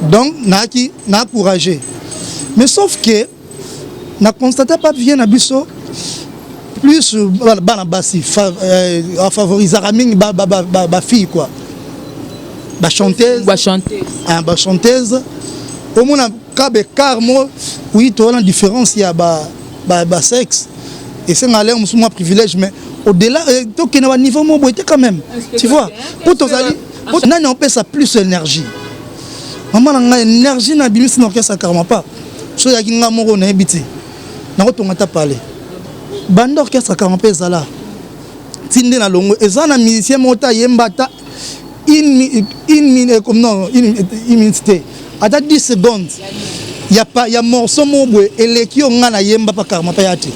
Donc, n'a encouragé. Mais sauf que, n'a constaté pas bien Abisso, plus Banabassi, favoriser la fille, quoi. La chanteuse. La chanteuse. Au moins, car moi, oui, tu as une différence, il y a un sexe. Et c'est un privilège, mais au-delà, donc il y a un niveau moins quand même. Tu vois, pour ton ali, on peut ça plus d'énergie. Maman, on a énergie dans le orchestre, carrément pas. So ya kinga moko na ebiti. Na ko tonga parler. Bande orchestre carrément pas ça là. Tinde na longo, ezana musicien mota yembata une minute. À 10 secondes. Il y a morceau mobwe eleki onga na yemba pa carrément pas yati.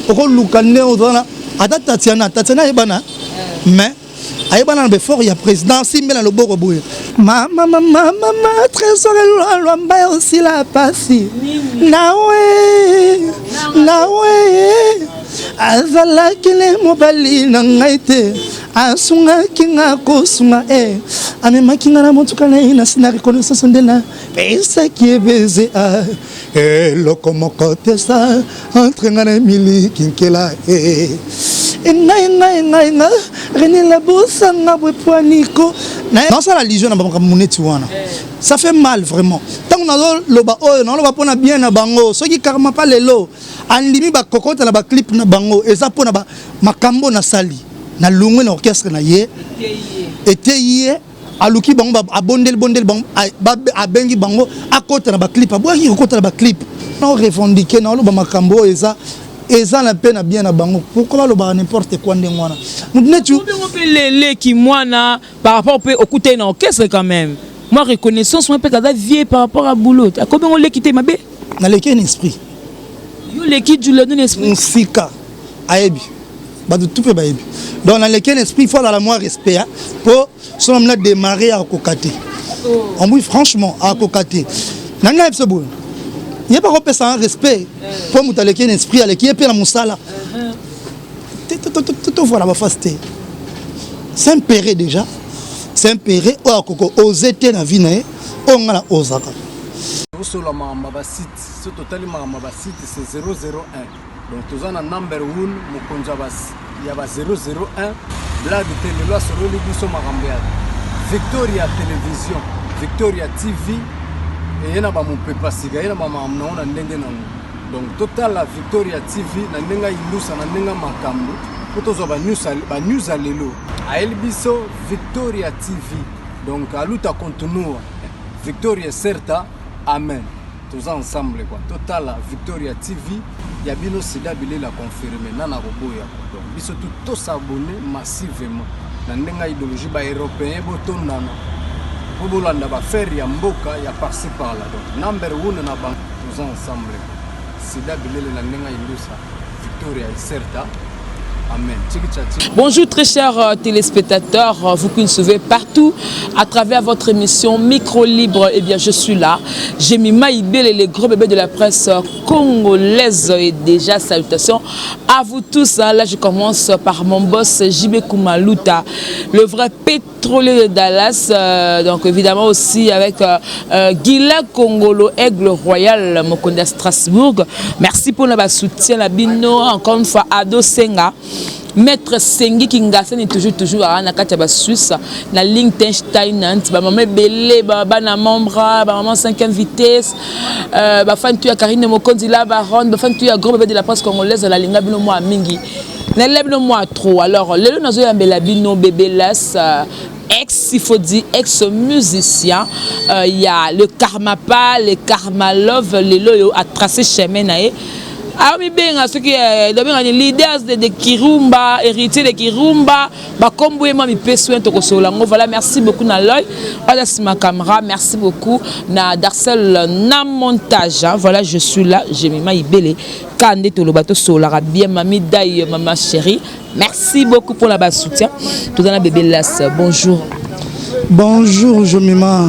Oko lukane odana ata Tatiana ebana. Mais ayebana na fort ya président simbela le boko boye. Mama trésor lwamba aussi la pasi. Nawe azala kile mobali na ngaite asunga kinga kosunga amema kinga na motuka na ina sina reconnaissance ndena pesa qui est baisé le comme côté ça entre ngana mili kinkela nga René la bossa nga bwepoaniko non ça la religion na ba moneti wana ça fait mal vraiment tant on a loba oyo na loba pona bien na bango soki karma pas lelo andimi ba kokota na ba clip na bango eza pona ba makambo na sali na lungwe na orchestre na ye eteye aluki bango abondel bango abengi bango akota na ba clip aboki kokota na ba clip na revendiquer na loba makambo eza na peine bien na bango pourquoi le ba n'importe quoi ndengwana munetu les qui moi na par rapport au côté na orchestre quand même moi reconnaissance moi peut être vieux par rapport à boulot comment on les quitter ma bé na lequel esprit yo les qui du le esprit sika aebi ba tout peut ba ebi donc dans lequel esprit il faut dans la moi respect pour son homme démarrer à kokate on oui franchement à kokate nanga epse boule. Il n'y a pas de ça respect pour nous aller un esprit aller qui est dans mon sala. Tout voilà ma fasté. C'est un péré déjà. C'est un péré au coco oser te na vie na on a la osaka. Sur la mamba site, ce total mamba site c'est 001. Donc tous en number 1 mokonja bas. Il y a 001 blague télé là sur le biso marambia. Victoria télévision, Victoria TV. Et il y a mon papa siga, il y a ma maman na ndenge na donc total la Victoria TV na ndenga ilusa na ndenga makambo poto zo ba news alelo a elbiso Victoria TV donc aluta continue Victoria certa amen tous ensemble quoi total la Victoria TV ya bino sida bile la confirmer na roboya donc biso tout s'abonner massivement na ndenga idéologie ba européen botondana Bobolanda va faire ya mboka ya par-ci par-là donc number 1 na bank tous ensemble c'est d'abord la nenga ilusa Victoria certa amen. Bonjour très chers téléspectateurs, vous qui nous suivez partout à travers votre émission Micro Libre. Eh bien je suis là, j'ai mis Maïbel et les gros bébés de la presse congolaise et déjà salutations à vous tous. Là je commence par mon boss JB Koumaluta, le vrai pétrolier de Dallas, donc évidemment aussi avec Guila Congolo, Aigle Royal, Mokonda Strasbourg. Merci pour notre soutien, la bino, encore une fois Ado Senga. Maître Sengi Kingasen est toujours à la Suisse, na Liechtenstein, maman belé, na membre, maman 5e vitesse, fan tu as Karine Mokondi la baronne, fan tu as gros bébé de la presse congolaise, la linga bino moi mingi. N'élève moi trop. Alors, le nazo yambela bino bébé las. Ex, il faut dire ex-musicien, il y a le Karmapa, le Karma Love, les loyaux à tracer chemin. Ah mais bien ceux qui les leaders de Kirumba, héritiers de Kirumba, bah comme vous m'avez besoin de Kosolango. Voilà, merci beaucoup Naloy, Adas ma caméra, merci beaucoup na Darcel na montage. Voilà, je suis là, j'ai mis ma ibélé. Kande to le bateau solara bien mamie Daï maman chérie. Merci beaucoup pour la bas soutien. Tout dans la bébé Las. Bonjour. Bonjour Jomima.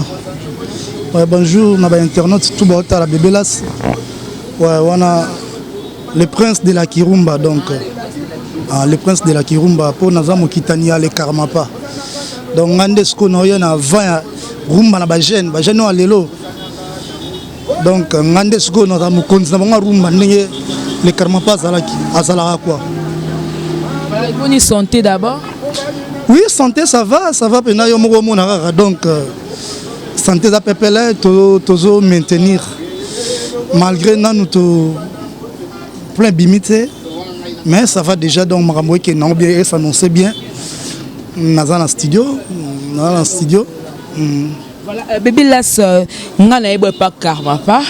Ouais, bonjour na ba internaute tout ba la bébé Las. Ouais, on a le prince de la Kirumba, donc le prince de la Kirumba pour Nazamo Kitania le Karmapa. Donc Andesko Noyen a 20 rumba na ba jeune, lelo Donc ngande siko na mukonzi na bango rumba ndenge le karma pas azala quoi. Bonne santé d'abord. Oui, santé ça va pena yo moko mona donc santé za pepele tozo maintenir malgré nous to plein bimité mais ça va déjà donc makambo qui non bien s'annoncer bien dans studio. Voilà, Baby Lass, ngana ebo pas karma pas,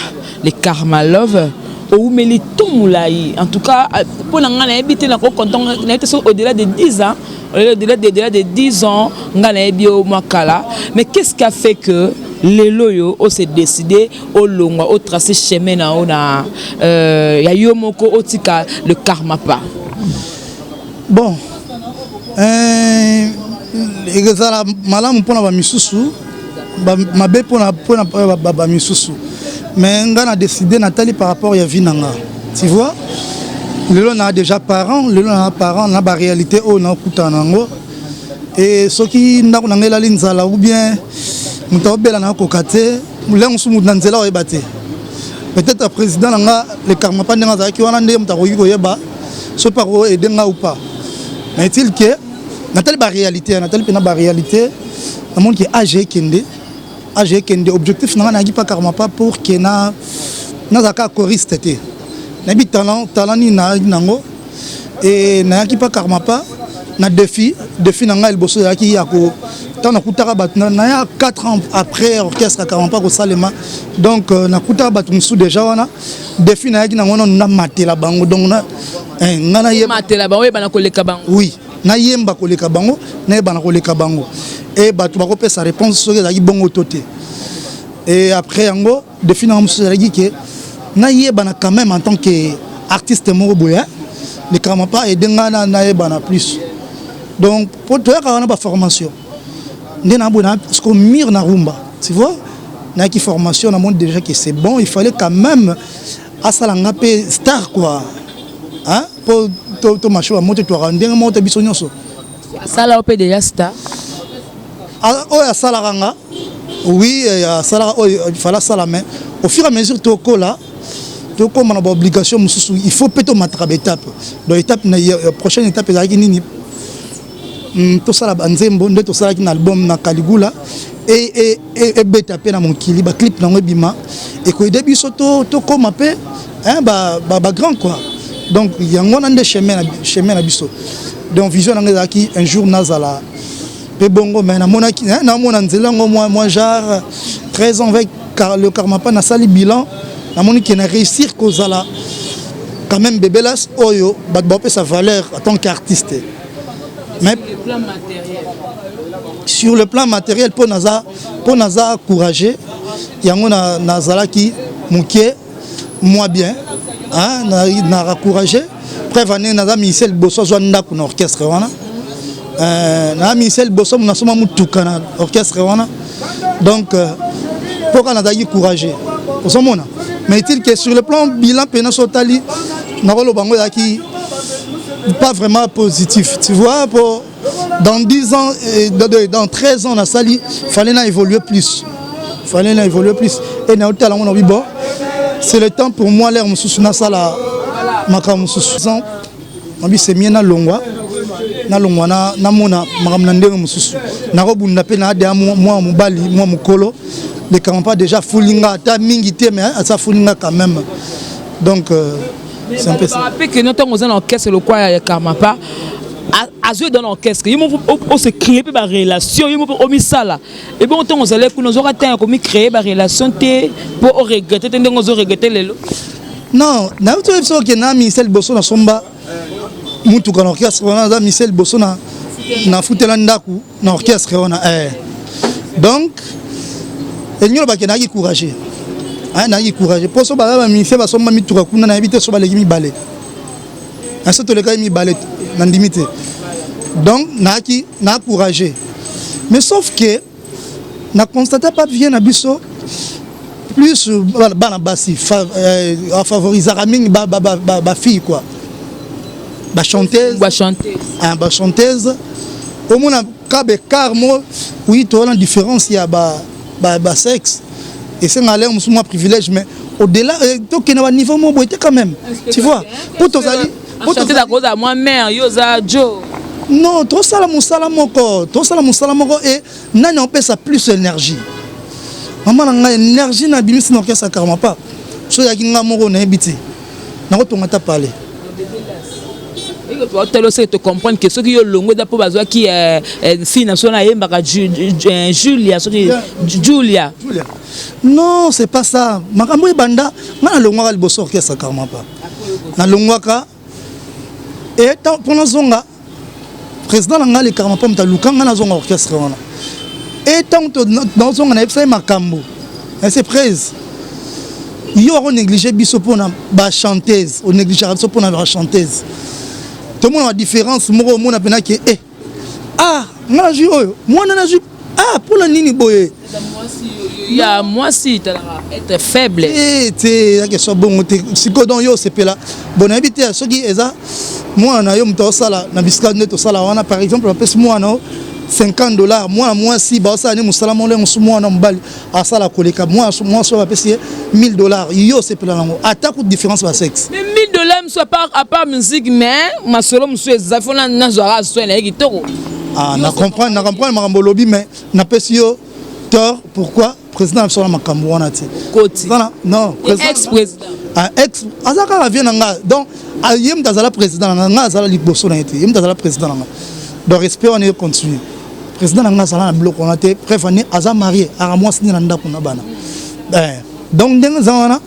le karma love. Ou melito moulai. En tout cas, pour ngana ebité na ko content au-delà de 10 ans, au-delà de 10 ans, ngana ebio makala. Mais qu'est-ce qui a fait que les loyaux ont s'est décidé au long au tracé chemin na ona ya yomoko otika le karma pas. Bon. Ezala malamu pona ba misusu mabe pona ba misusu mais ngana décidé Nathalie par rapport à Vinanga tu vois le on a déjà parents na ba réalité o na kutanango et ce qui ndako na ngela linzala ou bien mutobela na kokate mulengo sumu na nzela o ebate peut-être président nga le karma pas ndenga za ki wana ndé mutakoyi ko yeba so par aider nga ou pas mais est-il que Nathalie ba réalité le monde qui est âgé kende objectif n'a pas karma pas pour que na zaka choriste té na bi talent ni na nango et na qui pas karma pas na défi nanga el bosso ya ki yako tant na kutaka bat na 4 ans après orchestre karma pas ko salema donc na kutaka bat musu déjà wana défi na ki nango na matela bango donc na ngana ye matela bango e bana koleka bango oui na yemba koleka bango na bana koleka bango et batu bako pe sa réponse sur les bongo toté et après yango de finalement sur dit que na yebana quand même en tant que artiste moko boya le karma pas et denga na yebana plus donc pour toi quand on a pas formation ndena bona parce qu'on mire na rumba tu vois na qui formation na montre déjà que c'est bon il fallait quand même à salanga pe star quoi hein pour to macho a monter to rendre monter biso nyonso sala op déjà star oh ya sala ranga oui ya sala oh il fallait sala mais au fur et à mesure to kola to comme on a obligation il faut peut-être mettre étape dans étape na prochaine étape là qui nini to sala banzembo nde to sala ki na album na Caligula et beta pe na mon kili ba clip na ngobima et ko début soto to comme pe hein ba grand quoi. Donc il y a un des chemin à biso donc vision na qui un jour nazala pe bongo mais na monaki na mona nzela moi genre 13 ans avec le karma pas na sali bilan na moni qui na réussir kozala quand même Baby Lass oyo ba pe sa valeur en tant qu'artiste mais sur le plan matériel pour naza courageux yango nazala qui mukie moi bien hein na encouragé prévenir naza Michel Bosso zo ndako na orchestre wana na Michel Bosso na soma mutuka na orchestre wana donc pour naza qui courageux osomona mais est-il que sur le plan bilan pena sotali na rolo bango ya qui pas vraiment positif tu vois pour dans 10 ans dans 13 ans na sali fallait na évoluer plus et na hôtel on a dit bon c'est le temps pour moi l'air mususu na sala makam mususu on c'est mien na longwa na mona makam na ndenge mususu na ko bunda pe na de moi mobali moi mukolo les karma pas déjà fulinga ta mingi te mais ça fulinga quand même donc c'est un peu ça après que nous sommes en orchestre le quoi ya karma pas à jouer dans l'orchestre il faut se créer une relation il faut omisala et bon on allait pour nous aura temps comme créer une relation pour regretter les non na tout ça que na Michel Bosso na somba mutu ka orchestre on a Michel Bosso na futela ndaku na orchestre on a donc et nous ba na courageux na courageux pour ça ba Michel ba somba mituka kuna na éviter so ba legi mi balé à ce le cas mi balé na limité donc na courageux mais sauf que na constaté pas bien na biso plus bana basi favoriser mingi ba fille quoi ba chanteuse au moins kabe carmo oui to la différence il y a ba sexe et c'est un moi privilège mais au-delà donc il y a un niveau moins quand même tu vois pour tous ali pour chanter la cause à moi mère yoza Joe non tout ça la musala moko et nani on peut ça plus énergie maman nga énergie na bimisi na ça carrément pas so ya kinga moko na ebiti na ko tonga ta parler et que toi tu sais te comprendre que ceux qui ont longo d'apo bazwa qui fille nationale yembaka Julia Julia non c'est pas ça makambo banda na longo ka liboso orchestre carrément pas na longo ka et pour la zonga président nga le carrément pas mta lukanga na zonga orchestre wana et tant dans zonga na epsa makambo c'est prise yo on négliger biso pona ba chanteuse on négliger biso pona ba chanteuse tout le monde a différence moko mona pena que ah na ju oyo mona na ju ah pour la nini boye moi si tu être faible te que so bon te siko don yo sepela bon habité ce qui eza moi na yo mto sala na bisika neto sala wana par exemple on peut moi na $50 moi si ba ça ni musala mo le moi na mbali asala koleka moi so va payer $1000 yo sepela nango attaque ou différence ba sexe mais $1000 soit à part musique mais ma solo monsieur zafona na zora so na kitoko ah na comprendre makambo lobby mais na pesi yo tort pourquoi président sur la makambo wana ti koti non ex-président ex azaka vient nga donc ayem dazala président nga azala liboso na été yem dazala président nga donc respect on est continuer président nga azala na bloc on était prévenu aza marié à moi sini na ndako na bana donc ndenge zana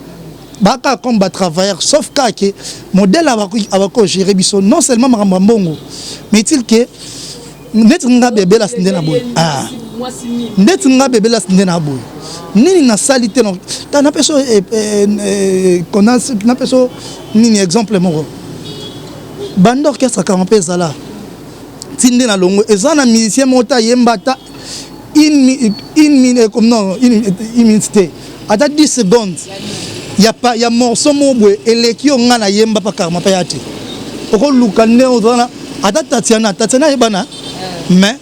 baka comme ba travailleur sauf que modèle abako gérer biso non seulement makambo mbongo mais il que net nga bébé la sinde na boy ah net nga bébé la sinde na boy nini na salité non ta na peso connaisse na peso nini exemple moko bando orchestre kampe zala tinde na longo ezana musicien mota yembata une minute comme non une minute ata 10 secondes y a morceau mobwe eleki onga na yemba pa karma pa yati oko lukane ozana ata Tatiana yebana mais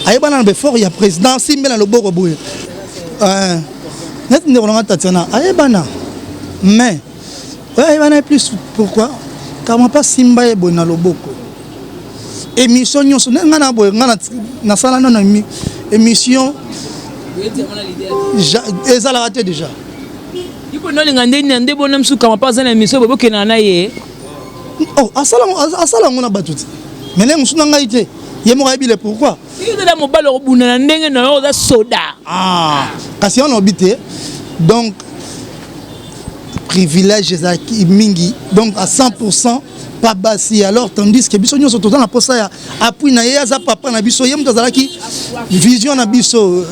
ayebana na fort ya président simbe na loboko boye net ndeko Tatiana ayebana mais ayebana plus pourquoi karma pas simba yebo na loboko émission nyonso nga na boye nga na sala na émission ezala raté déjà ipo no linga ndende bona msuka mapaza na émission boboke na na ye oh asala ngona batuti mais les musuna ngai te ye mo kabile pourquoi il est là mo balo buna na ndenge na yo za soda ah kasi on obité donc privilège ezaki mingi donc à 100% pas basi alors tandis que biso nyonso toza na posa ya appui na ye aza papa na biso ye mutazala ki vision na biso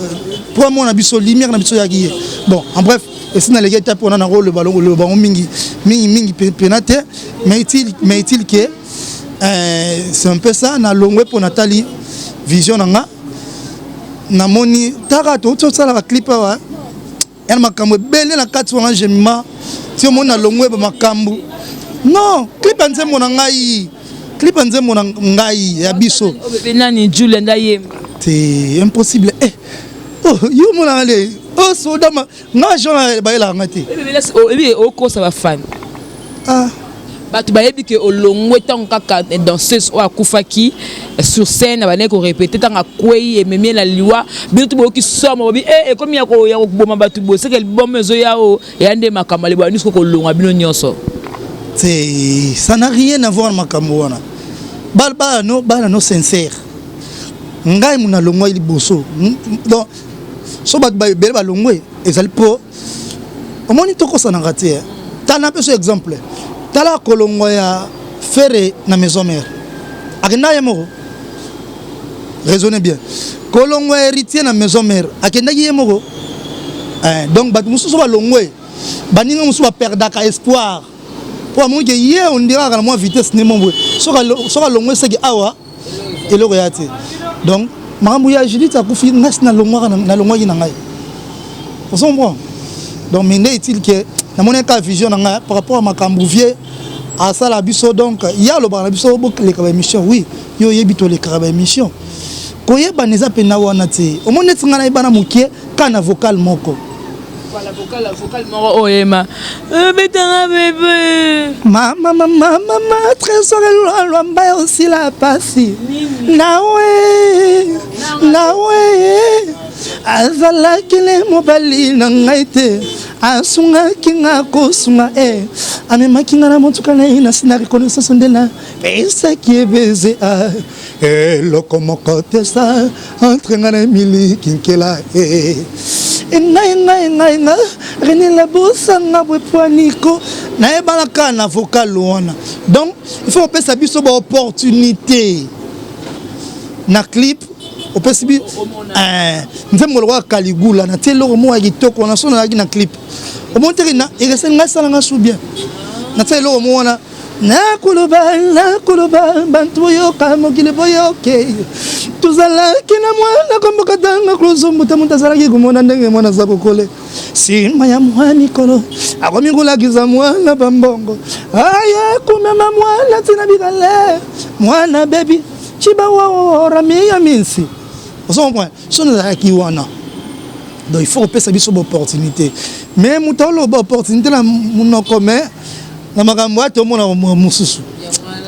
pour moi na biso lumière na biso ya ki bon en bref et si na les gars pour na rôle le ballon mingi penate mais il que c'est un peu ça na longwe pour Nathalie vision nga na moni taka to ça la clip wa elle makambo belle na kati wana jemima ti mo na longwe ba makambo non clip anze mo na ngai ya biso bebe nani Julia ndaye c'est impossible oh yo mo na le oh soda ma nga jona ba ela ngati bebe oko ça va fan ah batu bayebi ke olongwe tant kaka danseuse o akufaki sur scène abane ko répéter tant akwei et memie la liwa bitu bo ki somo bi comme ya ko boma batu bo c'est quel bon mezo ya o ya nde makamba le bani ko longa bino nyonso c'est ça n'a rien à voir makambo wana bala no sincère ngai muna longwa liboso donc so bat ba bele ba longwe ezali po omoni toko sana ngati tana peso exemple tala kolongo ya fere na maison mère akenda yemo raisonnez bien kolongo héritier na maison mère akenda yemo donc bat musu so ba longwe baninga musu ba perdaka espoir pour moi que hier on dira à moi vitesse ne mon sera longwe c'est que awa eloko ya te donc makambo ya Judith akufi nasi na longwa na ngai on comprend donc mais est-il que na mon cas vision na ngai par rapport à makambo vieux à ça la biso donc il y a le ba biso bokle ka émission oui yo yebito le ka émission ko yeba neza pena wana te o monetinga na ibana mukie kana vocal moko La vocale moro oyema. Betanga bébé. Mama, trésor lomba aussi la passi. Nawe. Azala kile mobali na ngaite. Asunga kinga kosunga amema kinga na motuka na ina sina reconnaissance ndela. Pesa qui est baisé le comment côté ça entre ngana mili kinkela nga reni la bossa nga bwepoaniko na ebalaka na vocal wana. Donc il faut opesa biso ba opportunité na clip opesa bi nzembo lo Kaligula na telo mo ya kitoko na sona na clip o montere na irese nga sala nga sou bien na telo mo wana na kuluba bantu yoka mokile boyoke tuzala kina mwana komboka tanga klozombo tamuta sala ki kumona ndenge mwana za kokole sima ya mwani kolo akomikula kiza mwana bambongo aya kumema mwana tina bigale mwana baby chiba wa rami ya minsi on point sona za ki wana. Donc il faut opesa biso opportunité mais mutalo opportunité la munoko mais na makambo to mona mususu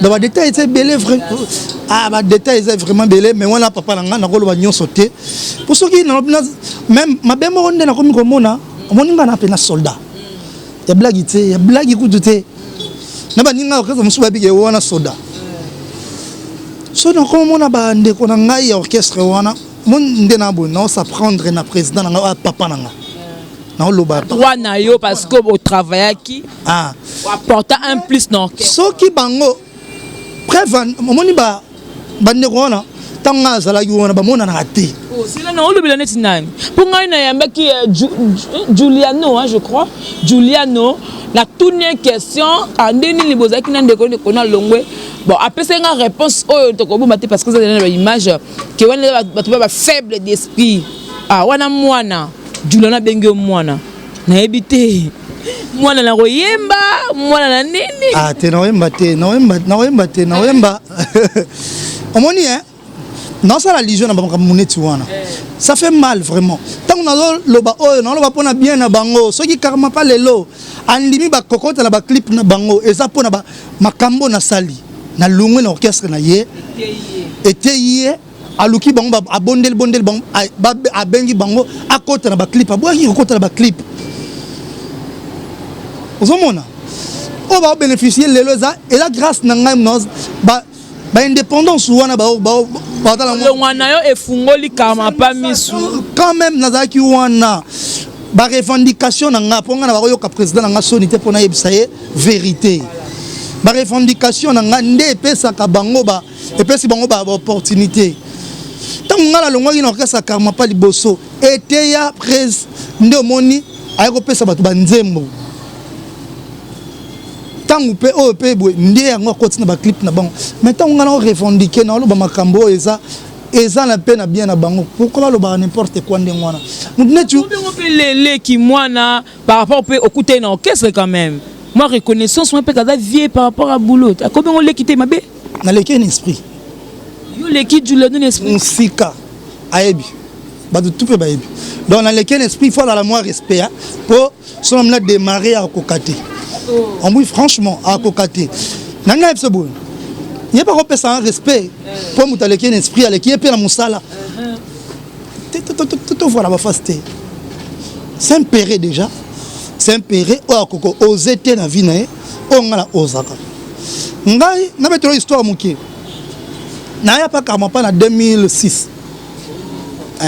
dans ba détails c'est belé vrai ba détails c'est vraiment belé mais wana papa nanga na koloba nyonso te pour ceux qui même mabemo onde na komi komona moninga na pena soldat ya blague te ya blague kutu te na ba ninga okaza musu ba bige wana soldat so na komona ba ndeko na ngai ya orchestre wana mon ndena bo na s'apprendre na président na papa nanga. Droit na yo parce que au travail qui apporte un plus non. So qui bango prévan momoni ba bande ko na tanga zala ki wona ba mona na raté. Oh c'est là non le bilane tinani. Pour ngai na yamba ki Giuliano je crois. Giuliano la tournée question andeni libozaki na ndeko ne kona longwe. Bon après c'est une réponse oyo to ko bomate parce que ça donne l'image que wana ba faible d'esprit. Ah wana mwana Juliana benge mwana na ebite mwana na koyemba mwana na nini te na wemba omoni non ça la religion na ba muneti wana ça fait mal vraiment tant on loba oyo na loba pona bien na bango soki karma pas lelo andimi ba kokota na ba clip na bango eza pona ba makambo na sali na lungwe na orchestre na ye eteye aluki bango abondel bango abengi bango akota na ba clip aboki kokota na ba clip ozomona o ba bénéficier lelo za et la grâce na ngai nos ba indépendance wana ba wana yo efungoli kama pa misu quand même nazaki wana ba revendication na nga ponga na ba yoka président na nga sonité pona yebisa ye vérité ba revendication na nga nde pesa ka bango ba epesi bango ba opportunité. Tant que la longue in orchestre karma pas liboso était ya presse nde moni ayako pesa batu banzembo tant pe o pe boy nde yango continue ba clip na bango mais tant on a revendiquer na lo ba makambo eza na peine bien na bango pourquoi lo ba n'importe quoi nde ngwana munetu les qui mwana par rapport au côté na orchestre quand même moi reconnaissance moi pe kaza vieux par rapport à boulot a combien on les quitter mabe na lequel esprit yo l'équipe du le esprit sika aebi ba tout pe ba ebi donc dans lequel esprit il faut la moi respect pour son homme là démarrer à kokate en oui franchement à kokate nanga ebse bon il y a pas repère ça respect pour muta lequel esprit à lequel pe na musala tout voilà ba fasté c'est un péré déjà c'est un péré o koko oser te na vie na o ngala ozaka ngai na betro histoire mukie n'a pas carrément pas en 2006.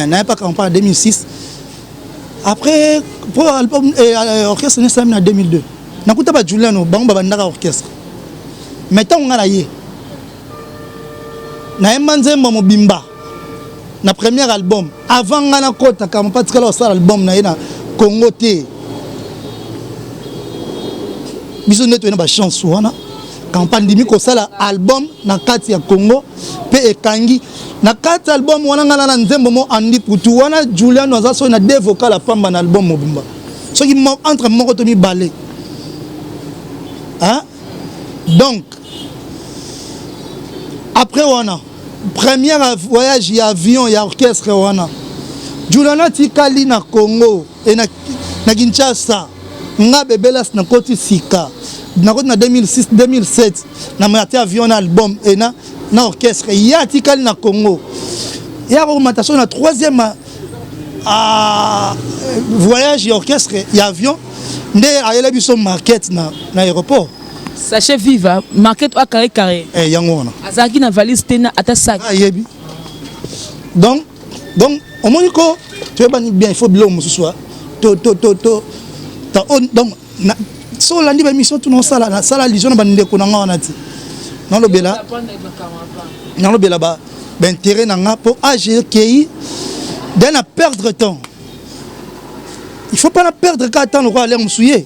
N'a pas carrément pas en 2006. Après, pour l'album orchestre, nous sommes en 2002. N'a pas Giuliano, bango bandaka orchestre. Maintenant on a la yé. N'a pas manzé mon bimba. Na premier album. Avant on a kota carrément pas de ça album na na Congo T. Bisous net on a chance wana. Campagne dimi ko sala album na kati ya Congo pe ekangi na kati album wana ngala na nzembo mo andi putu wana Juliano aza so na deux vocales la pamba na album mobimba so ki entre moko to mi balé hein donc après wana premier voyage ya avion ya orchestre wana Juliano tikali na Congo et na na Kinshasa nga Bebelas na koti sika na koti na 2006 2007 na mate avion album et na orchestre ya tikali na Congo ya augmentation na troisième voyage orchestre et avion nde ayela biso market na aéroport. Sachez viva market wa carré yango wana azaki na valise tena ata sac ayebi donc au moins ko tu es bien il faut bilo mususu donc so landi ba mission tout non sala na sala lijon ba ndeko na nga wana ti non lo bela ba intérêt na nga pour agir qui d'un perdre temps il faut pas la perdre quand temps ko aller musouyer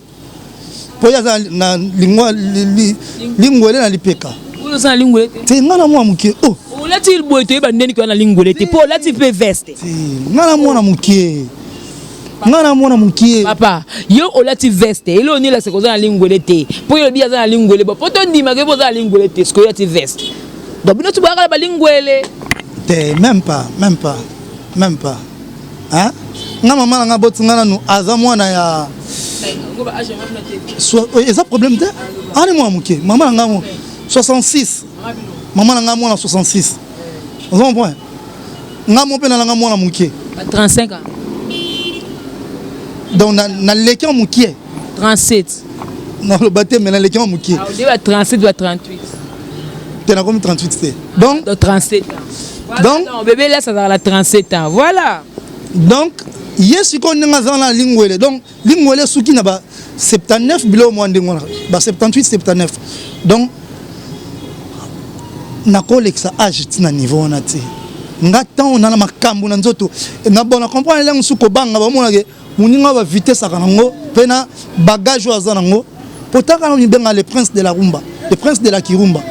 pour ya na lingwa lingwele na lipeka ulo za lingwele te ngana mwa mukie oh lati il boy to ba ndeni ko na lingwele te po lati pe veste ngana mwa mukie ngana mwa mukie papa yo olati veste elo ni la se ko za lingwele te po yo bia za lingwele bo poto ndima ke bo za lingwele te sko lati veste donc bino tu ba ba lingwele te même pas hein nga mama nga boti ngana nu aza mwana ya eza problème te ani mwa mukie mama nga mo 66 mama nga mwana 66 on comprend nga mo pena nga mwana mukie 35 ans donc na leki mukie 37 non le baté mais na leki mukie on dit 37 ou 38 tu as comme 38 c'est donc 37 ans voilà, donc bébé là ça a 37 ans voilà donc yesu ko ndanga za na lingwele donc lingwele suki na ba 79 bilo mo ndengona ba 78 79 donc na kolexa âge tina niveau na ti nga temps on a makambo na nzoto na bona comprendre la musuko banga ba mona ke muninga ba vitesse akanango pena bagage wa zanango potaka na mibenga le prince de la rumba le prince de la kirumba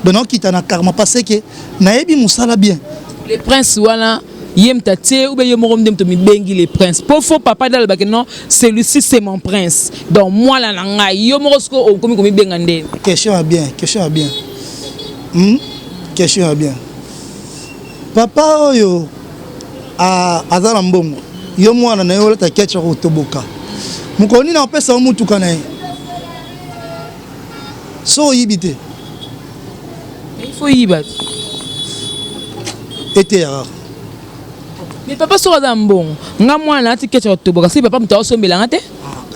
donc kita na karma parce que na yebi musala bien le prince wala yem tatie ou bien yomom dem to mi bengi le prince pour faux papa dal ba que non celui-ci c'est mon prince donc moi la nga yomosko o komi benga ndé question bien question bien papa oyo azala mbongo yo mwana na yo leta ketcha ko toboka mukoni na pesa mutuka na so yibite il faut yibat était rare mais papa so za mbongo nga mwana ati ketcha ko toboka si papa mta osombela ngate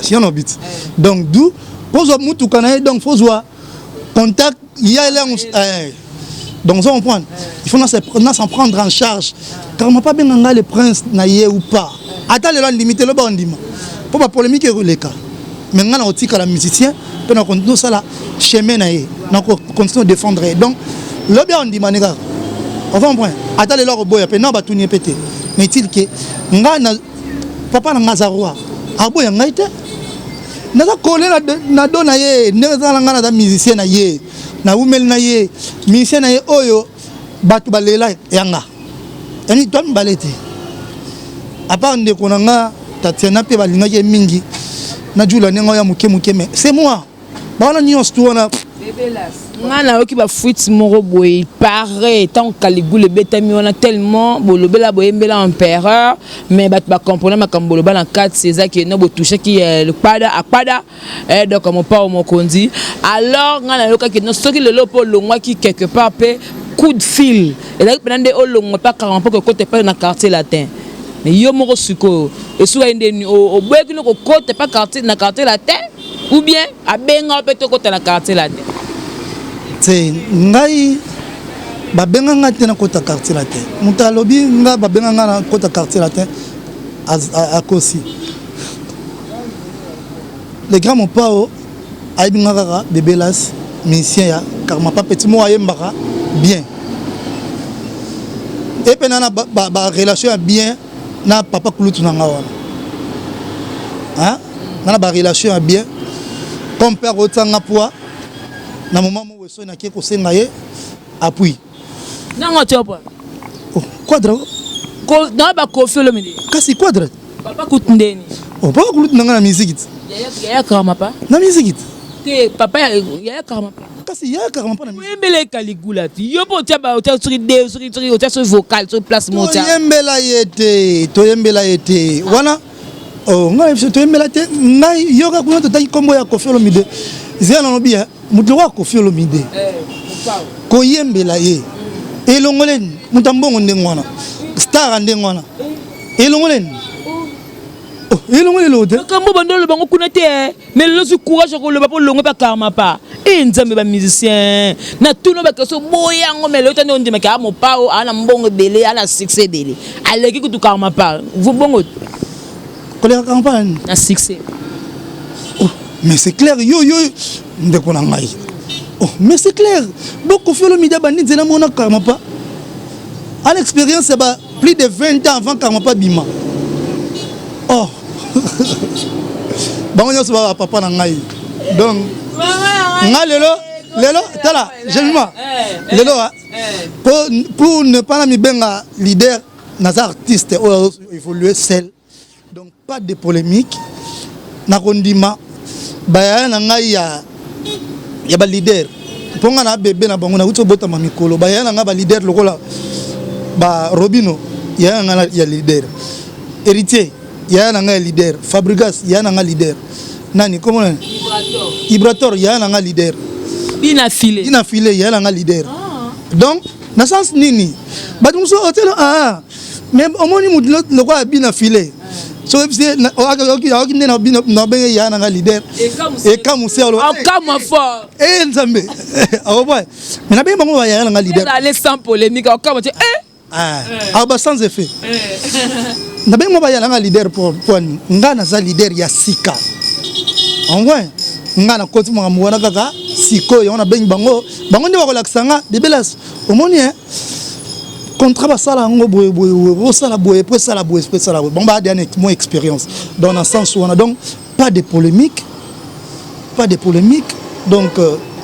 si on habite donc d'où pose mutuka na donc faut voir contact ya là donc ça on prend il faut s'en prendre en charge car on pas bien nga le prince na ye ou pas attends le limiter le ba ndima pour pas polémique le cas mais nga na otika la musicien pour na continuer ça la chemin na ye na continuer défendre donc le bien ndima nega on va prendre attends le leur boya pe na ba tourner pété mais il que nga na papa na ngazarwa aboya ngaite na za coller na dona ye ne za nga na musicien na ye na umel na ye musicien na ye oyo batu balela yanga yani toi mbalete à part ndeko na nga tatiana pe balinga ke mingi na jula nengo ya muke mais c'est moi bana nyos tu wana ngana oki ba fuite moko boy paraît tant Caligula le betami wana tellement bolobela boyembela empereur mais bat ba comprendre makambo loba na 4 César qui no bo toucher qui le pada akpada donc comme pas au mokondi alors ngana yoka ki no soki le lopo longwa qui quelque part pe coup de fil et là pendant au longwa pas 40 pour que côté pas na quartier latin mais yo moko suko et sous ndeni au boyeki no côté pas quartier na quartier latin ou bien a benga pe to côté na quartier latin c'est ngai babenga ngate na kota quartier latin mutalobi nga babenga na kota quartier latin à Kosi le grand mon pao aibinga kaka Bebelas musicien ya car ma pas petit mo ayembaka bien et puis na ba relation bien na papa kulutu na ngawana hein na ba relation bien comme père otanga poa na moment mo weso na ke ko senga ye appui nango topa oh quadra ko na ba ko felo midi kasi quadra papa kutndeni oh papa kulutu na musique ya kama pa na musique te papa ya kama pa kasi ya kama pa na musique yembele Caligula ti yo po tia ba o tia sur de sur vocal sur place monta to yembela yete wana Oh, ngai biso to emela te ngai yoka kuna to tangi kombo ya Koffi Olomide. Zia na lobi mutu wa Koffi Olomide. Ko yembela ye. Elongoleni mutambongo ndengwana. Star ndengwana. Elongoleni. Oh, elongoleni lote. Kambo bandolo bango kuna te mais le su courage ko le ba po longo pa karma pa. Nzambe ba musicien na tuno ba keso boyango mais le tande on dit mais ka mo pao ana mbongo belé ana succès belé. Aleki ku tu karma pa. Vous bongo la campagne. Un succès. Oh, mais c'est clair, yo, oh, mais c'est clair. Beaucoup de médias bandits, c'est la Karmapa. À l'expérience, c'est plus de 20 ans avant Karmapa Bima. Oh. Bon, on y a papa Nangaï. Donc, Lelo, tala, j'aime moi. Lelo, pour ne pas me benga leader, nos artistes, il faut lui seul. Donc pas de polémique. Nakondima baya na ngai ya ba leader. Ponga na bébé na bango na uto bota mamikolo. Baya na nga ba leader lokola ba Robino ya nga ya leader. Héritier ya na nga leader. Fabregas ya na nga leader. Nani comment Ibrator ya na nga leader. Bina filé ya na nga leader. Donc na sens nini? Ba tumso hotel même au moins mu le quoi bina filé. So if say ok na bino na ben ya na leader et comme c'est alors comme fort nzambe ah ouais mais na ben bango ya na leader aller sans polémique comme tu ba sans effet na ben mo ba ya na leader pour ngana za leader ya sika en vrai ngana koti mo mwana kaka siko ya na ben bango ndi ba ko laksanga de belas au moins contrat basala ngo boye sala boye après sala boye bon ba dernier mon expérience dans un sens où on a donc pas de polémique donc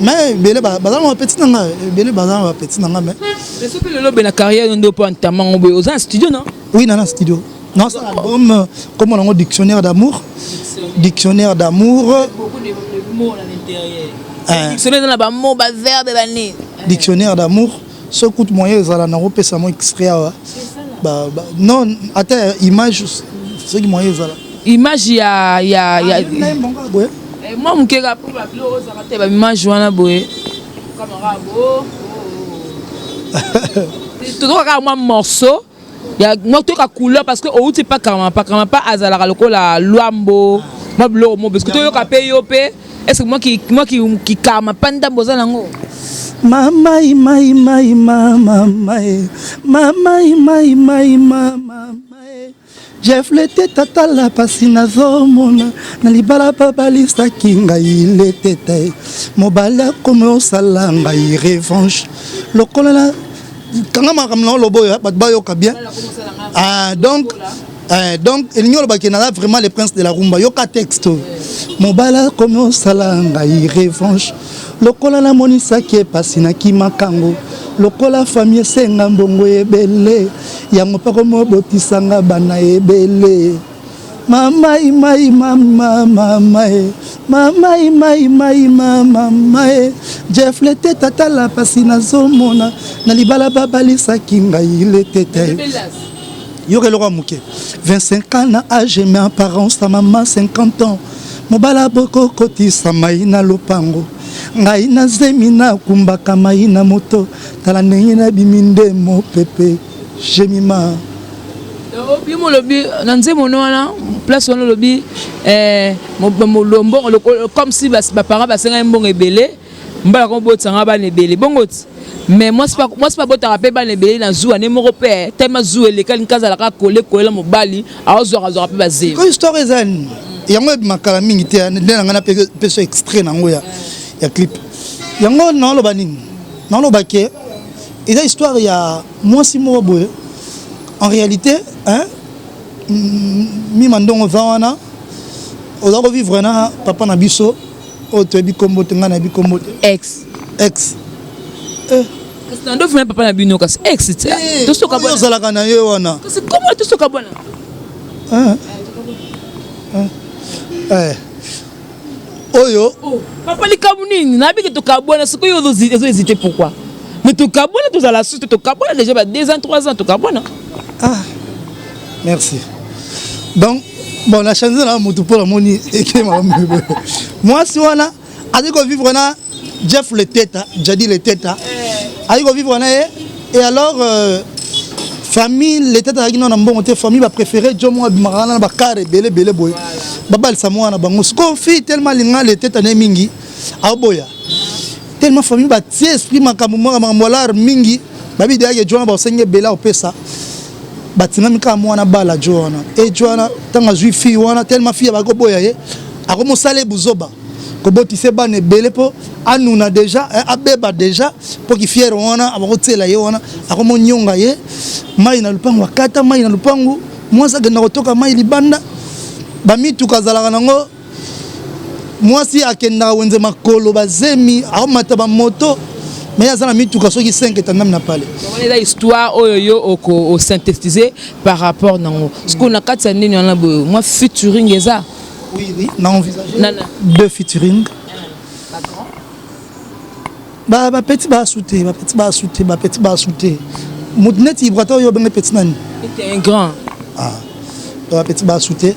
mais belé bazala petit nanga belé bazala petit nanga mais ce que le lobe na carrière ndo po entamant boye aux studio non oui dans studio non ça album comme on a dictionnaire d'amour beaucoup de mots à l'intérieur dictionnaire dans ba mots ba verbe ba ni dictionnaire d'amour ce coup de moyen ezala na repesa mo extrait non attends image ce qui moyen ezala image ya moi mukeka pour la plus rose arrêter ba image wana boye caméra bo tout ka moi morceau ya moi to ka couleur parce que au c'est pas pas azala lokola luambo moi blo mo parce que to yo ka pe yo pe est-ce que moi qui karma panda boza nango mama j'ai flété tata la pasi nazomona na libala babalisa kinga ile tete mobala comme osala ngai revanche lokola kanga makamna lobo ya bayoka bien donc il n'y a pas vraiment les princes de la rumba yoka texte mobala comme osala ngai revanche lokola na monisa ki pasi na kimakango lokola famille senga mbongo ebele yango pa komo botisanga bana ebele mama Jeff le tata la pasi na zomona na libala babalisa kinga ile tete yoke loko muke 25 ans na âge mais apparence ta maman 50 ans mobala boko kotisa mai na lopango ngai na zemina kumbaka mai na moto tala ndenge na biminde mopepe jemima obi mo lobi na nzemo wana place wana lobi molombo comme si ba parents basenga mbongo ebele mbala ko botsanga ba nebele bongoti mais moi c'est pas botaka pe ba nebele na zuwa ne moko pe tema zuwa le kan kazala ka kolela mobali azora pe bazé ko histoire ezani yango makala mingi te ndena ngana pe so extrait nango ya clip yango non lo baning non lo baké et la histoire il y a moi si mo boye en réalité hein mi mandongo vawana oza ko vivre na papa na biso o to bi kombo tenga na bi kombo ex kasi ndo funa papa na bino kasi ex to soka bona zala kana ye wana kasi comment to soka bona oyo papa likamu nini na biki to kabona siko yo hésiter pourquoi mais to kabona to la suite to kabona déjà ba 2 ans 3 ans to kabona merci donc Bon, la chance là, mon tout pour la moni. Moi, si on a, avec vivre na Jeff le tête, Jadi le tête, avec vivre na et alors famille les têtes avec nous na bon famille va préférer Jomo Abimarana ba carré belé boy. Babal Samoa na bango. Ce qu'on fait tellement les têtes na mingi, a boya. Tellement famille ba tie esprit makamuma mamolar mingi, babi de ya Jomo ba senge bela opesa. Batina mika mwana bala Joana et Joana tanga zui fi wana tellement fi ba go boya ye a ko mosale buzoba ko boti se bane belé po anuna déjà abeba déjà pour ki fier wana abako tsela ye wana a ko monyonga ye mai na lupango akata mai na lupango mwasa genda kotoka mai libanda ba mitu kazala nango mwasi akenda wenze makolo bazemi a mata ba moto. Mais il y a des gens qui sont 5 ans na parler. On a histoire au synthétiser par rapport à ce qu'on a 4 années moi featuring ça. Oui, on a envisagé 2 featuring. Bah petit ba sauter, petit ba sauter. Moudnet vibrateur yo ben petit nani. C'était un grand. Ah. Bah petit ba sauter.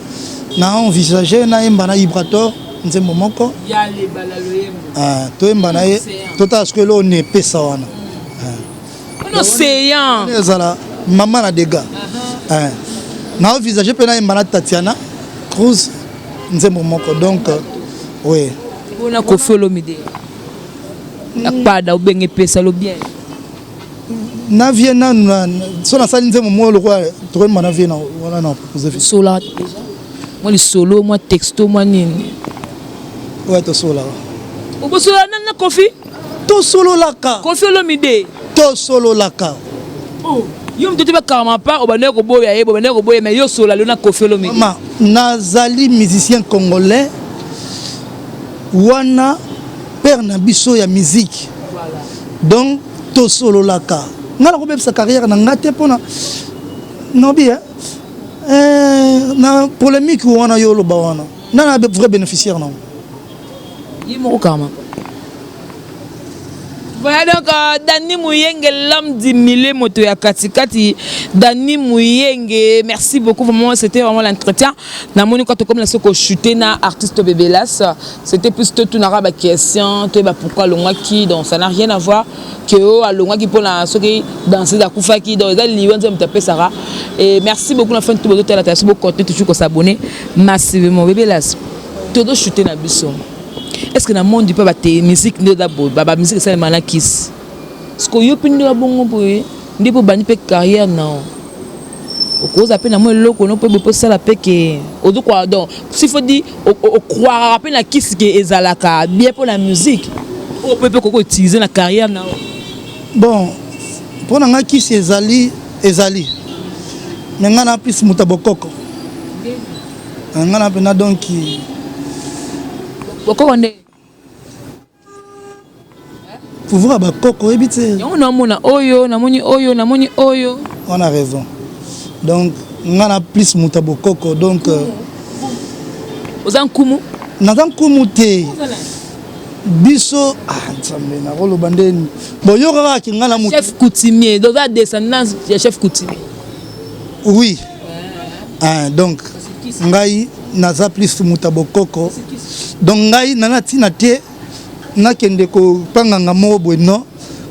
Na envisagé na mbana vibrateur. Nze momoko ya le balaloyembo to mbana ye tota ce que l'on est pesa wana on océan ezala maman na dega na envisager pena mbana Tatiana Cruz nze momoko donc oui on a Koffi Olomide akpada ubenge pesa lo bien na vie na so na sali nze momo lo kwa to mbana vie na wana na proposer sola déjà moi le solo moi texto moi nini. Ouais, to solo. Obo solo nana Koffi? To solo laka. Koffi Olomide. To solo laka. Oh, yo mtoto ba karama pa obane ko boya ye, obane ko boya mais yo solo le na Koffi Olomide. Ma nazali musicien congolais. Wana père na biso ya musique. Voilà. Donc to solo laka. Ngala ko be sa carrière na ngate pona. No bien. Na polémique wana yo lo ba wana. Na vrai bénéficiaire non. Voilà donc Dani Mouyenge, l'homme du milieu moto ya katikati. Dani Mouyenge, merci beaucoup, vraiment c'était vraiment l'entretien. Na moni quand comme la soko chuté na artiste Bébélas, c'était plus tout na raba question, tu pourquoi longa qui donc ça n'a rien à voir que a longa qui pour la soki danser da kufa qui dans les lions me taper Sarah. Et merci beaucoup la fin de tout votre la tâche beaucoup contenu toujours qu'on s'abonner massivement Bébélas. Todo chuté na biso. Est-ce que dans le monde du peuple, la musique n'est pas bonne? La musique, c'est la kiss. Est-ce que vous avez une bonne carrière? Non. Vous avez une carrière. S'il faut dire, croire à la kiss qui est bien pour la musique. Vous pouvez utiliser la carrière. Bon, pour la kiss, Ezali. Mais on a plus Mutabokoko. On a donc qui. Pour voir Bakoko, on a raison. Donc, on a plus Mutabokoko. Donc, vous avez un kumu? Nous avons un kumu. Biso, chef coutumier, donc la descendance du chef coutumier. Oui. Donc, ngai naza plus Mutabokoko. Donc ngai nanatina te nakende ko panganga mobwe no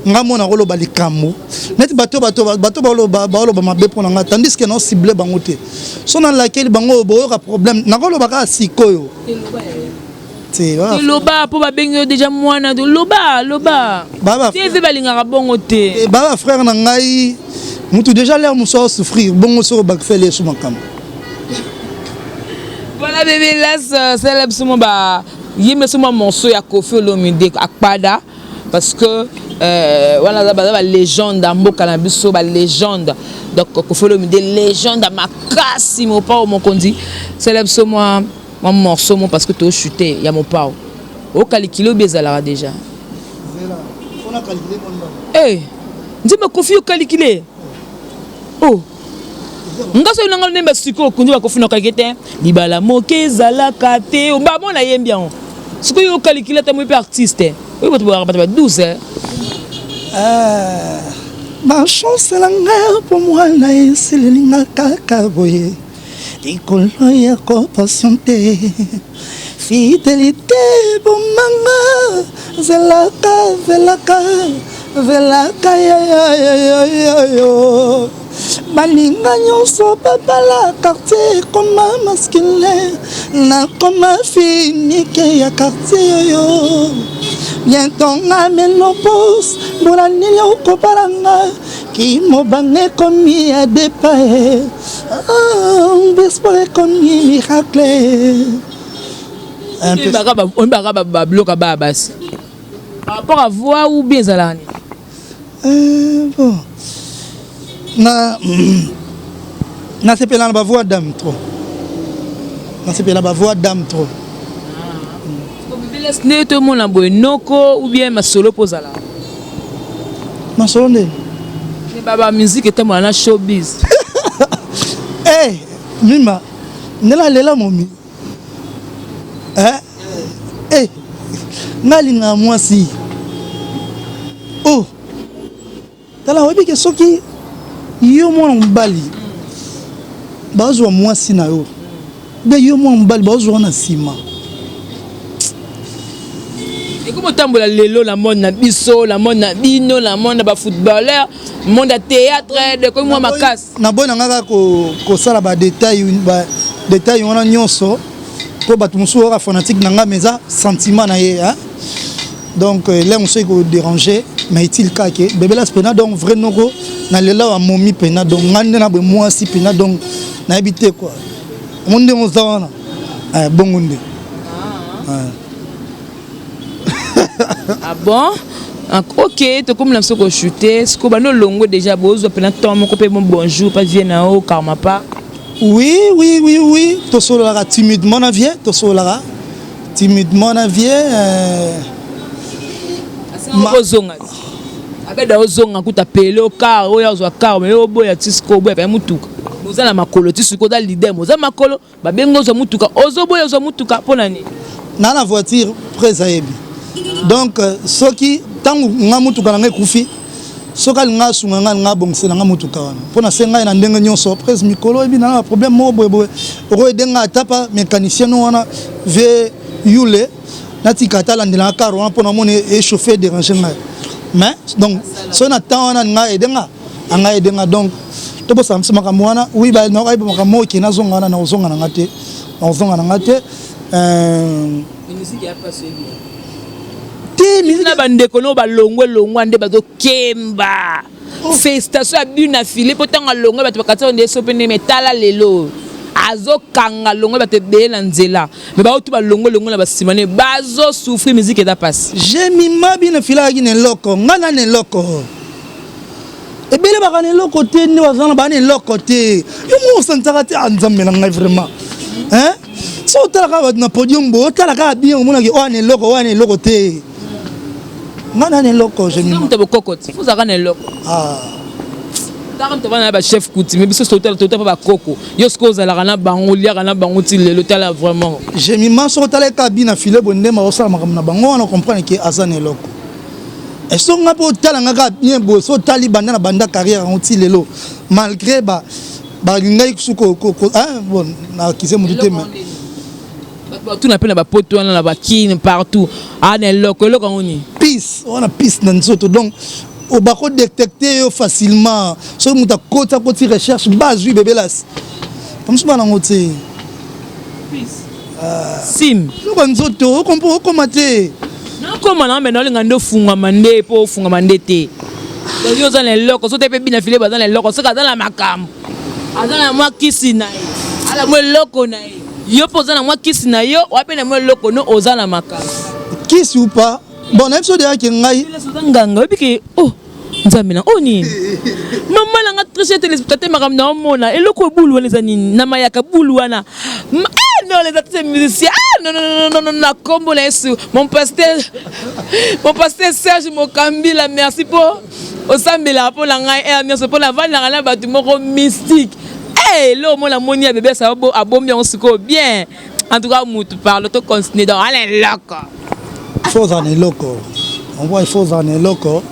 ngamo na koloba likambo net bato baloba mabe pona nga tandis que non ciblé bango te so na laquelle bango boyoka problème na koloba ka sikoyo te loba po ba bengo déjà mwana de loba baba te balinga bongo te baba frère na ngai mutu déjà l'air muso souffrir bongo so bakfele so makamba. Voilà Bébélas, c'est absolument il me semble morceau ya Koffi Olomide akpada parce que voilà la légende d'Ambo Canabiso la légende donc Koffi Olomide légende à makasi mon pas mon kondi c'est absolument mon morceau parce que tu as chuté il y a mon pas au calculer bezala déjà on a calculé eh dis-moi Koffi au calculer oh ngaso nanga nemba siko kundi ba Koffi no kakete libala moke zala kate o ba mona yembian siko yo calculer ta mo artiste oui boto ba 12 ma chance la ngare pour moi na c'est le linga kaka boye likolo ya compassion te fidélité bomanga zelaka yo balinga nyonso babala quartier koma masculin na koma finike ya quartier yo bientôt nga menopause mbula nini okobalanga kimobange komi ya depae bespoir komi miracle on va bloquer à base. Par rapport à voix ou bien Zalani? Bon. Na c'est la voix d'âme trop. Na c'est la voix d'âme trop. Tout le monde a beau noko ou bien ma solo posala. Ma solo ne. Mais baba musique était moi na showbiz. Eh, Mima, nela lela momi. Eh, ngalinga mwasi. Oh, tala webi ke soki yo mwana mbali bazwa mwasi na yo. De yo mwana mbali bazwa na sima. Et comment tambola lelo la monde na biso, la monde na bino, la monde ba footballeur, monde à théâtre, de comme moi ma casse. Na bona ngaka ko sala ba détail wana nyonso. Pour battre mon sourire fanatique nanga meza sentiment na ye hein. Donc là on sait que déranger mais est-il cas que bébé la pena donc vrai noko na lela wa momi pena donc ngande na moi si pena donc na habité quoi monde on zawana bongonde ah bon. Ok, tu comme l'impression que chuter, ce que bano longo déjà bozo pena temps mon copé bon bonjour pas vient na haut karma pas. Oui. To solara timidement na vie, to solara timidement na vie. Ozonga. Abeda ozonga kuta pele o car, o yazo car, mais o boya tisco boya pa mutuka. Mozala makolo tisco da leader, mozala makolo, ba bengo zo mutuka, ozo boya zo mutuka pona ni. Na la voiture presa yebi. Donc soki tangu nga mutuka na kufi soka nga sunga nga bongse nga mutuka wana pona senga na ndenge nyonso presse mikolo ebi na problème mo boye oko edenga tapa mécanicien wana ve yule nati katala ndela karo wana pona mone e chauffer déranger nga mais donc so na temps wana nga edenga donc to bosa msima ka mwana oui ba na ba ka mo ki na zonga wana na zonga na ngate musique ya pas celui na bandeko no balongwe ande bazo kemba festation abuna filé potanga longwe bato bakatsa onde sopene metala lelo azo kanga longwe bato be na nzela mais ba otu balongwe na basimane bazo souffrir musique da passe j'ai mima bina fila ki ne loko ngana ne loko ebele baka ne loko te ni wazana ba ne loko te yo mo santaka te anzambe na ngai vraiment hein so tala ka na podium bo tala ka bien mona ki o ne loko te. Ngana ne loko je m'aime te bokokoti vous avez ne loko Taram te vana ba chef kuti mais biso total pas koko yo sko za la kana bango lia kana bango ti le tala vraiment je m'aime so tala ka bina file bonde ma osala makamna bango on comprend que azane loko et so nga po tala nga bien bo so tali banda na banda carrière on ti lelo malgré ba ngai suko hein bon na kise mututé mais tout n'a pas la poto na ba kin partout ah ne loko ngoni peace on a peace dans nzoto donc au bako détecter facilement so muta kota koti recherche base lui bébé las comme ça na ngote peace sim so nzoto kompo komate na koma na mena linga ndo funga mande po funga mande te yo za ne loko so te pe bina file ba za ne loko so ka za la makam azana mwa kisi na ala mwe loko na yo poza na mwa kisi na yo wape na mwe loko no oza na makasi kisi ou pas bon episode ya ki ngai nganga obiki oh nzamina oni mama la nga tricher téléspectateur makam na mona eloko bulu wana zani na mayaka bulu wana non les artistes musiciens non na combo na yesu mon pasteur Serge Mokambila merci pour osambela pour la ngai et merci pour la vana na batu moko mystique. Hey, là, mon amoni à bébé, ça va bien, on se connaît bien. En tout cas, tu parles, tu continues dans les locaux. Il faut en loco. On voit il faut en loco.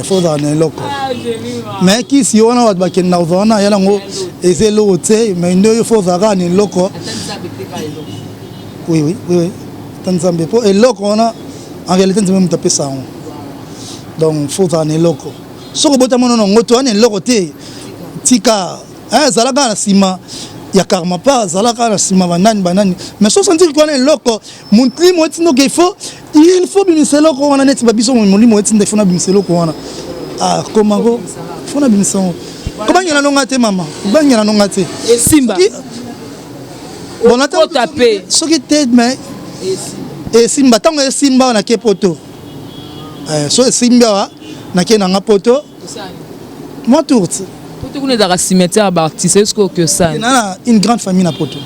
faut dans eloko mais qui si on a ba ken na vona yala ngo ezelo te mais ndo faut zaka ni eloko oui tanzambe po eloko ona en réalité nzambe mutape ça donc faut dans eloko soko botama non ngoto ana eloko te tika zalaka na sima ya karma pas zalaka na sima banani mais so sentir qu'on est eloko muntli motino que il faut bimisa eloko wana neti babiso molimo etinda fona bimisa eloko wana comment go fona bimisa comment ngela nonga te mama bangela nonga te et simba bon attends taper ce qui t'aide mais et simba tango e simba na ke poto so simba na ke na poto moi tourte poto kuna da cimetière bâtisse est-ce que ça na une grande famille na poto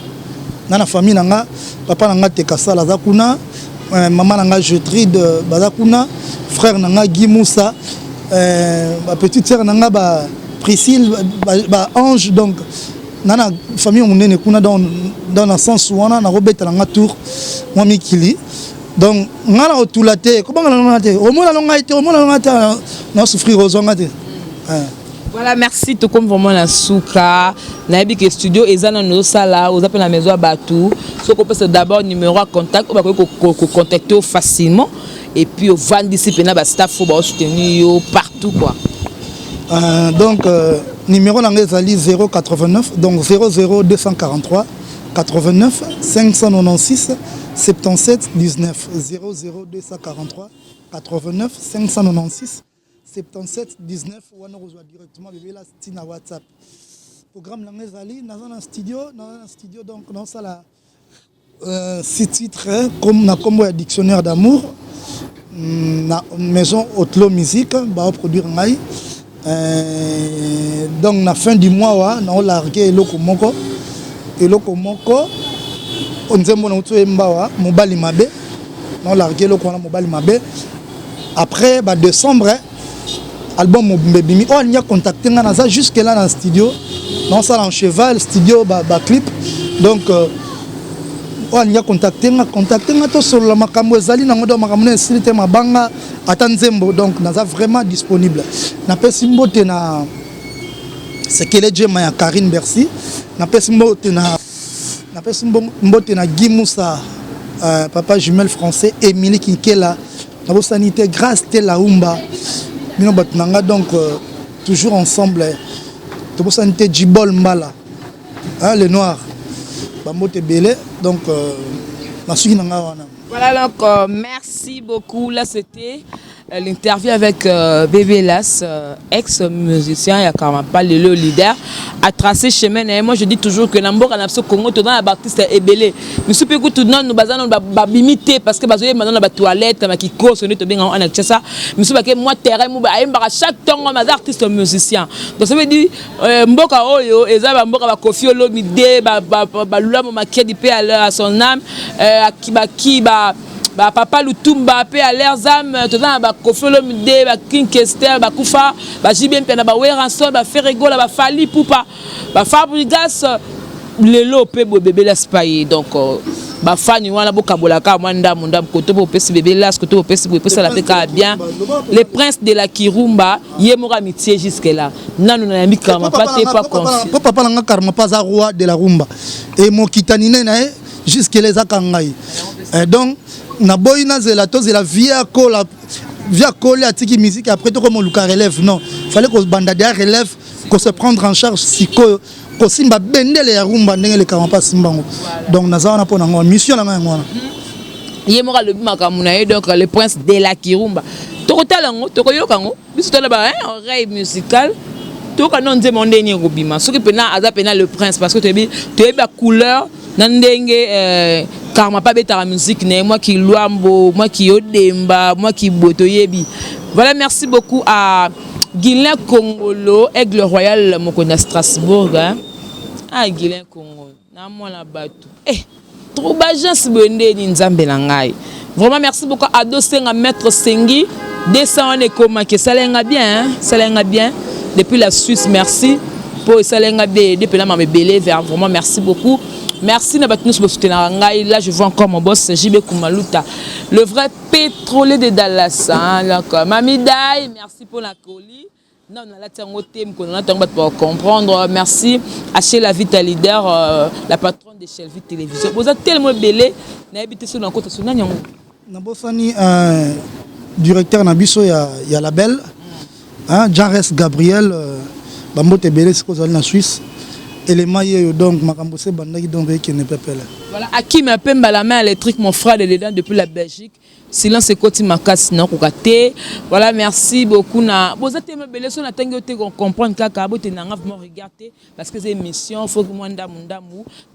na famille nanga papa nanga te kasala za kuna maman nanga Jetride bazakuna frère nanga Guy Moussa ma petite sœur nanga ba Priscille ba Ange donc nana famille monene kuna dans le sens où on a robeta nanga tour moi mikili donc ngala otulate ko bangala ngate o mona ngate na souffrir aux ngate voilà, merci tout comme vraiment la souka. Nabi que studio ezana no sala, aux appels à la maison à Batou. So qu'on peut d'abord numéro à contact, on va contacter facilement et puis au van disciplinaire ba staff faut ba soutenir partout quoi. Donc numéro l'anglais 089 donc 00243 89 596 77 19 00243 89 596 77 19 ou on reçoit directement bébé la style na WhatsApp. Programme l'anglais ali dans un studio donc dans ça la six titres comme na combo dictionnaire d'amour na maison Otlo musique ba produire ngai donc na fin du mois wa na larguer eloko moko onzembo na utu embawa mobali mabe na larguer eloko na mobali mabe après ba décembre album Mbebimi on y a contacté ngana jusque là dans le studio non ça en cheval studio ba clip donc on y a contacté to sur la makambo ezali na ngodo makambo na silite mabanga atanzembo donc naza vraiment disponible na pesi mbote na sekele jema ya Karine Bercy na pesi mbote na Guy Moussa papa jumelle français Émilie Kinkela na sanité grâce te la umba Mino batnanga donc toujours ensemble to sanité Djibol Mbala les noirs bamote belé donc na suki nanga wana. Voilà donc merci beaucoup. Là c'était l'interview avec Bébé Las, ex-musicien, il y a quand même pas le leader, a tracé chemin. Et moi je dis toujours que Nambo Kanapso Congo, tout dans la Baptiste est belé. Mais si peu tout dans nous basons babimité parce que basoye maintenant la toilette, ma qui course, on est bien en ça. Mais si que moi terrain, moi chaque temps on artiste musicien. Donc ça veut dire Mboka Oyo, Eza Mboka ba Kofi Olomide, ba Lula Momakia di paix à son âme, Kiba papa Lutumba pe à leurs âmes tout dans ba Kofolo Mide ba King Kester ba Kufa ba Jibien Pena ba Weranso ba Ferrego la ba Fali Poupa ba Fabrigas lelo pe bébé l'espace donc ba fani wana bokabolaka mwanda mundam koto bo pesi bébé las koto bo pesi bo pesi la teka bien les princes de la Kirumba yemora amitié jusque là nanu na yambi karma pas conscient papa nanga karma pas roi de la rumba et mon kitanine na jusque les akangai donc na boy na zelato zela via coller atiki musique après tout comme luka relève non fallait qu'on banda derrière relève qu'on se prendre en charge siko ko simba bendele ya rumba ndenge le kama pas simbango donc naza na pona ngona mission na ngona yemora le makamuna donc les princes de la Kirumba tokotalango tokoyokango biso tala ba oreille musicale toka non nzemonde ni ngobima soki pena aza pena le prince parce que tu ba couleur nandenge karma pas bête la musique né moi qui luambo moi qui odemba moi qui botoyebi. Voilà, merci beaucoup à Guilain Congolo Aigle Royal mokona Strasbourg hein. Ah Guilain Congo na mona batu trop bagence bonde ni nzambe na ngai. Vraiment merci beaucoup à Dosenga maître Sengi 200 on est comment que ça lenga bien hein? Ça lenga bien depuis la Suisse merci. pour ça lenga be depuis là m'a belé vers vraiment merci beaucoup. Merci na battu nous soutenir ngai. Là je vois encore mon boss JB Kumaluta, le vrai pétrolier de Dallas. Donc Mami Dai, merci pour la colis. Non, on a la pour comprendre. Merci à chez la Vita Leader, la patronne de Shell Télévision. Vous êtes tellement belé, n'habitez sur l'encontre sur Nanyang. Nabosani directeur Nabiso il y a la belle, Jarès Gabriel, Bambote belé c'est qu'on en Suisse. Élément donc Makambose Bandaki donc qui ne peut pas là. Voilà, à qui m'appelle la main électrique mon frère de dedans depuis la Belgique. Silence et côté makas non kokate. Voilà, merci beaucoup na. Vous êtes me belé son attendre que comprendre kaka bote nanga vraiment regarder parce que c'est émission faut que moi ndamu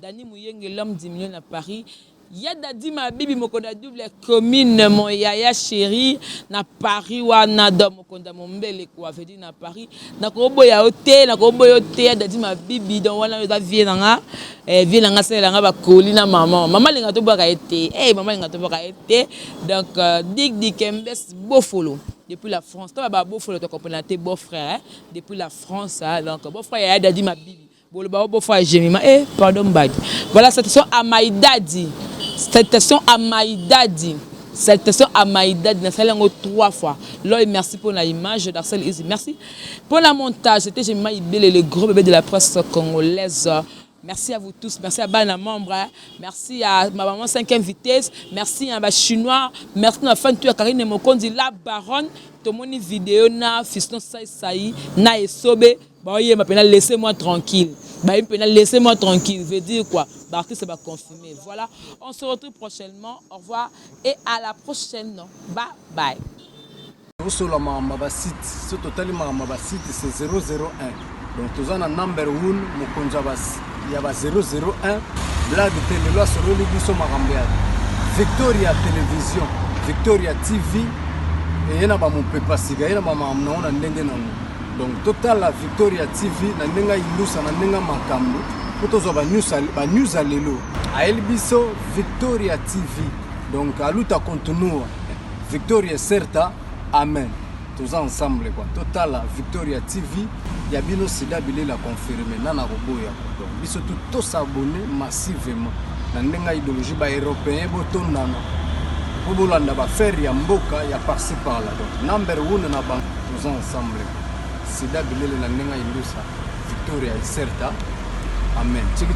Dani Muyenge l'homme 10 millions à Paris. Yada di ma bibi mokonda double commune mon yaya chéri na Paris wana do mokonda mombele kwa vedi na Paris na kobo ya hotel na kobo yote yada di ma bibi donc wana za vie nanga sela nga ba koli na mama linga to baka été mama linga to baka été donc dig kembes bofolo depuis la France toi ba bofolo to comprendre tes beau frère depuis la France donc beau frère yada di ma bibi beau frère Jemima pardon bad voilà cette question à Maïdadi. Salutation à Maïdadi. Salutation à Maïdadi. Nous allons 3 fois. Là, merci pour l'image d'Arcel Easy. Merci pour la montage. C'était Jemima Ibele, le gros bébé de la presse congolaise. Merci à vous tous. Merci à Bana Membre. Merci à ma maman 5e vitesse. Merci à ma chinois. Merci à ma fan de Karine Mokondi, la baronne. Tout le monde vidéo na fiston saï na esobe. Laissez-moi tranquille. Laissez-moi tranquille. Veut dire quoi? L'artiste va confirmer. Voilà. On se retrouve prochainement. Au revoir et à la prochaine. Bye bye. Sur la Mamba site, ce total Mamba site c'est 001. Donc tous en number 1, mon conjabas, il y a 001. Blague télé là sur le biso Marambiad. Victoria Télévision, Victoria TV. Et il y a mon papa siga, il y a maman na ndenge na. Donc total la Victoria TV na ndenga ilusa na ndenga makambo. Kutozo ba news alelo. A elbiso Victoria TV. Donc aluta continua. Victoria certa. Amen. Tous ensemble quoi. Total la Victoria TV. Yabino Sida Bilé la confirmé. Nana Roboya. Donc biso tout s'abonner massivement. Na ndenga idéologie ba européen botondana. Bobolanda ba faire ya mboka ya par-ci par là. Donc number 1 na bank tous ensemble. Sida Bilé la ndenga ilusa. Victoria certa. Amen. Tchiki